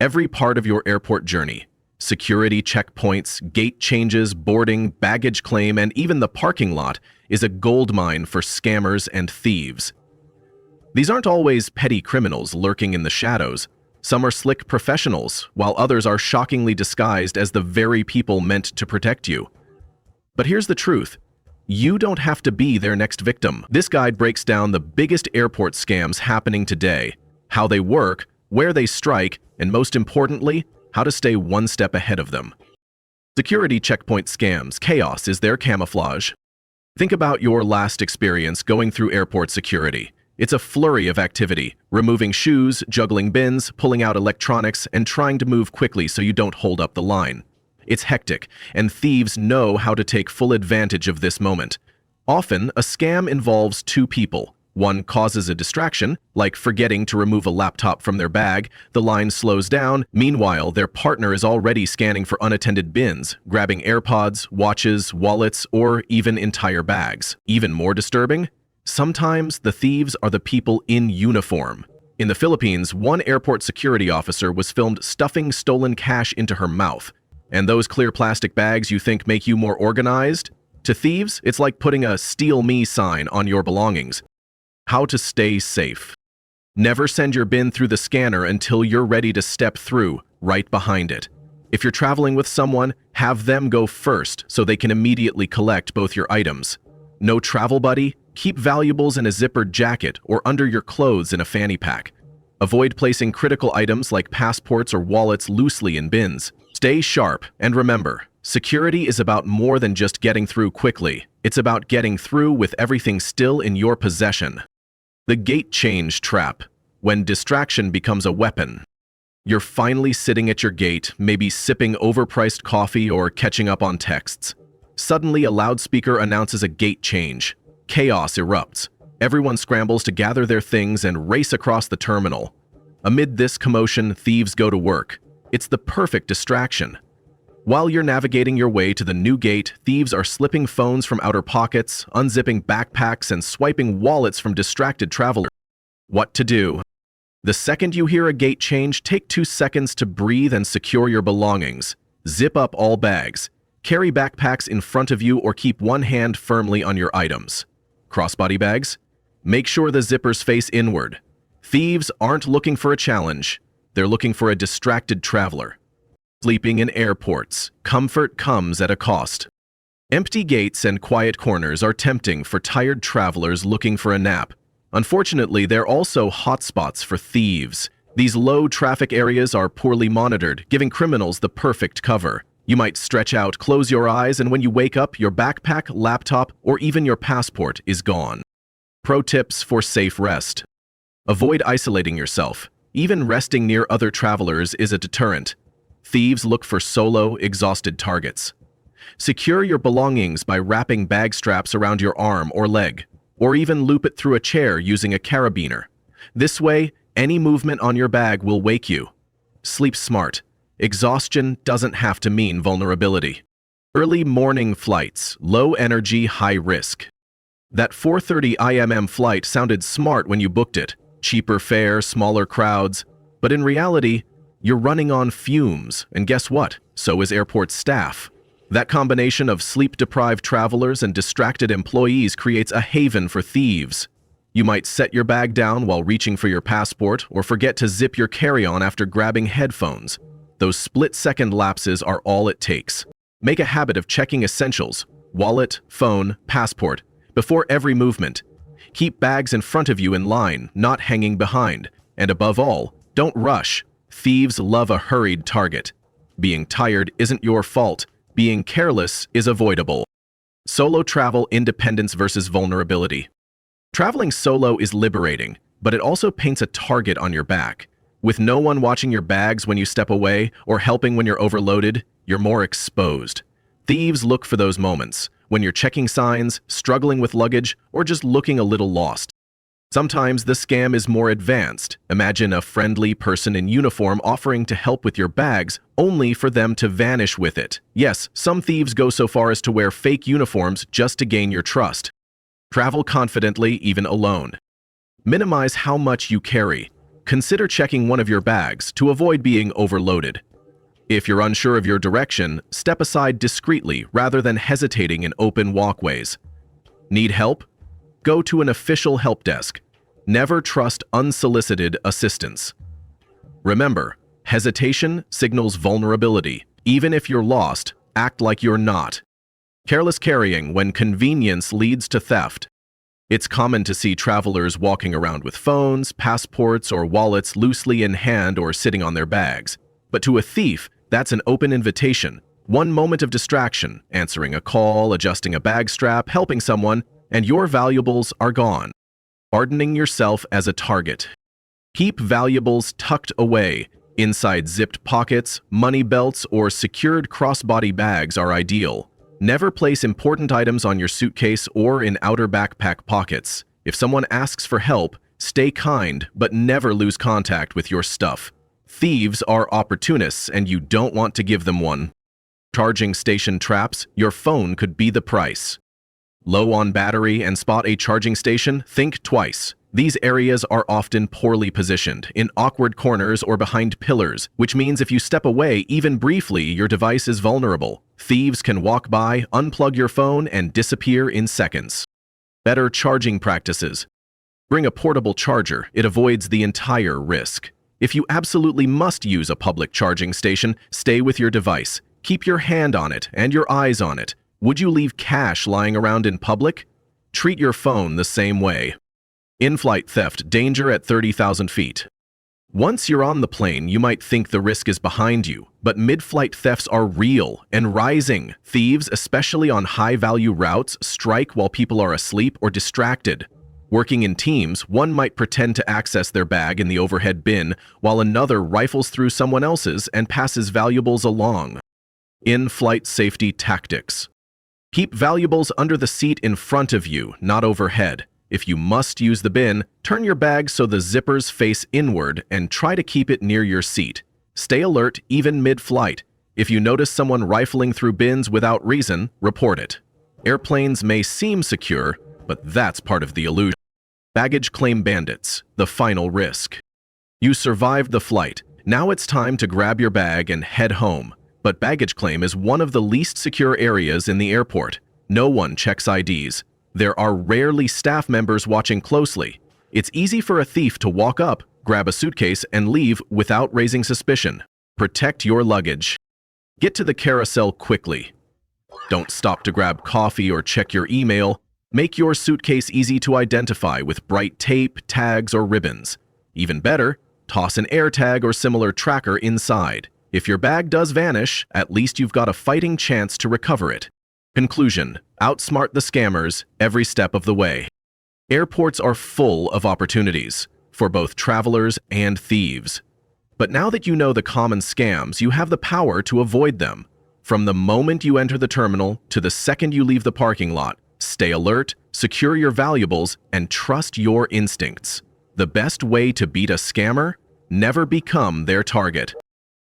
Every part of your airport journey, security checkpoints, gate changes, boarding, baggage claim, and even the parking lot is a goldmine for scammers and thieves. These aren't always petty criminals lurking in the shadows. Some are slick professionals, while others are shockingly disguised as the very people meant to protect you. But here's the truth. You don't have to be their next victim. This guide breaks down the biggest airport scams happening today, how they work, where they strike, and most importantly, how to stay one step ahead of them. Security checkpoint scams. Chaos is their camouflage. Think about your last experience going through airport security. It's a flurry of activity, removing shoes, juggling bins, pulling out electronics, and trying to move quickly so you don't hold up the line. It's hectic, and thieves know how to take full advantage of this moment. Often, a scam involves two people. One causes a distraction, like forgetting to remove a laptop from their bag. The line slows down. Meanwhile, their partner is already scanning for unattended bins, grabbing AirPods, watches, wallets, or even entire bags. Even more disturbing? Sometimes the thieves are the people in uniform. In the Philippines, one airport security officer was filmed stuffing stolen cash into her mouth. And those clear plastic bags you think make you more organized? To thieves, it's like putting a "Steal Me" sign on your belongings. How to stay safe. Never send your bin through the scanner until you're ready to step through, right behind it. If you're traveling with someone, have them go first so they can immediately collect both your items. No travel buddy? Keep valuables in a zippered jacket or under your clothes in a fanny pack. Avoid placing critical items like passports or wallets loosely in bins. Stay sharp, and remember, security is about more than just getting through quickly. It's about getting through with everything still in your possession. The gate change trap, when distraction becomes a weapon. You're finally sitting at your gate, maybe sipping overpriced coffee or catching up on texts. Suddenly, a loudspeaker announces a gate change. Chaos erupts. Everyone scrambles to gather their things and race across the terminal. Amid this commotion, thieves go to work. It's the perfect distraction. While you're navigating your way to the new gate, thieves are slipping phones from outer pockets, unzipping backpacks, and swiping wallets from distracted travelers. What to do? The second you hear a gate change, take 2 seconds to breathe and secure your belongings. Zip up all bags. Carry backpacks in front of you or keep one hand firmly on your items. Crossbody bags? Make sure the zippers face inward. Thieves aren't looking for a challenge. They're looking for a distracted traveler. Sleeping in airports. Comfort comes at a cost. Empty gates and quiet corners are tempting for tired travelers looking for a nap. Unfortunately, they're also hotspots for thieves. These low-traffic areas are poorly monitored, giving criminals the perfect cover. You might stretch out, close your eyes, and when you wake up, your backpack, laptop, or even your passport is gone. Pro tips for safe rest. Avoid isolating yourself. Even resting near other travelers is a deterrent. Thieves look for solo, exhausted targets. Secure your belongings by wrapping bag straps around your arm or leg, or even loop it through a chair using a carabiner. This way, any movement on your bag will wake you. Sleep smart. Exhaustion doesn't have to mean vulnerability. Early morning flights, low energy, high risk. That 4:30 IMM flight sounded smart when you booked it. Cheaper fare, smaller crowds. But in reality, you're running on fumes, and guess what? So is airport staff. That combination of sleep-deprived travelers and distracted employees creates a haven for thieves. You might set your bag down while reaching for your passport or forget to zip your carry-on after grabbing headphones. Those split-second lapses are all it takes. Make a habit of checking essentials, wallet, phone, passport, before every movement. Keep bags in front of you in line, not hanging behind. And above all, don't rush. Thieves love a hurried target. Being tired isn't your fault. Being careless is avoidable. Solo travel, independence versus vulnerability. Traveling solo is liberating, but it also paints a target on your back. With no one watching your bags when you step away or helping when you're overloaded, you're more exposed. Thieves look for those moments, when you're checking signs, struggling with luggage, or just looking a little lost. Sometimes the scam is more advanced. Imagine a friendly person in uniform offering to help with your bags, only for them to vanish with it. Yes, some thieves go so far as to wear fake uniforms just to gain your trust. Travel confidently, even alone. Minimize how much you carry. consider checking one of your bags to avoid being overloaded. If you're unsure of your direction, step aside discreetly rather than hesitating in open walkways. Need help? Go to an official help desk. Never trust unsolicited assistance. Remember, hesitation signals vulnerability. Even if you're lost, act like you're not. Careless carrying when convenience leads to theft. It's common to see travelers walking around with phones, passports, or wallets loosely in hand or sitting on their bags. But to a thief, that's an open invitation. One moment of distraction, answering a call, adjusting a bag strap, helping someone, and your valuables are gone. Hardening yourself as a target. Keep valuables tucked away. Inside zipped pockets, money belts, or secured crossbody bags are ideal. Never place important items on your suitcase or in outer backpack pockets. If someone asks for help, stay kind, but never lose contact with your stuff. Thieves are opportunists, and you don't want to give them one. Charging station traps, your phone could be the price. Low on battery and spot a charging station? Think twice. These areas are often poorly positioned, in awkward corners or behind pillars, which means if you step away even briefly, your device is vulnerable. Thieves can walk by, unplug your phone, and disappear in seconds. Better charging practices. Bring a portable charger. It avoids the entire risk. If you absolutely must use a public charging station, stay with your device. Keep your hand on it and your eyes on it. Would you leave cash lying around in public? Treat your phone the same way. In-flight theft, danger at 30,000 feet. Once you're on the plane, you might think the risk is behind you, but mid-flight thefts are real and rising. Thieves, especially on high-value routes, strike while people are asleep or distracted. Working in teams, one might pretend to access their bag in the overhead bin, while another rifles through someone else's and passes valuables along. In-flight safety tactics. Keep valuables under the seat in front of you, not overhead. If you must use the bin, turn your bag so the zippers face inward and try to keep it near your seat. Stay alert even mid-flight. If you notice someone rifling through bins without reason, report it. Airplanes may seem secure, but that's part of the illusion. Baggage claim bandits, the final risk. You survived the flight. Now it's time to grab your bag and head home. But baggage claim is one of the least secure areas in the airport. No one checks IDs. There are rarely staff members watching closely. It's easy for a thief to walk up, grab a suitcase, and leave without raising suspicion. Protect your luggage. Get to the carousel quickly. Don't stop to grab coffee or check your email. Make your suitcase easy to identify with bright tape, tags, or ribbons. Even better, toss an AirTag or similar tracker inside. If your bag does vanish, at least you've got a fighting chance to recover it. Conclusion: outsmart the scammers every step of the way. Airports are full of opportunities for both travelers and thieves. But now that you know the common scams, you have the power to avoid them. From the moment you enter the terminal to the second you leave the parking lot, stay alert, secure your valuables, and trust your instincts. The best way to beat a scammer? Never become their target.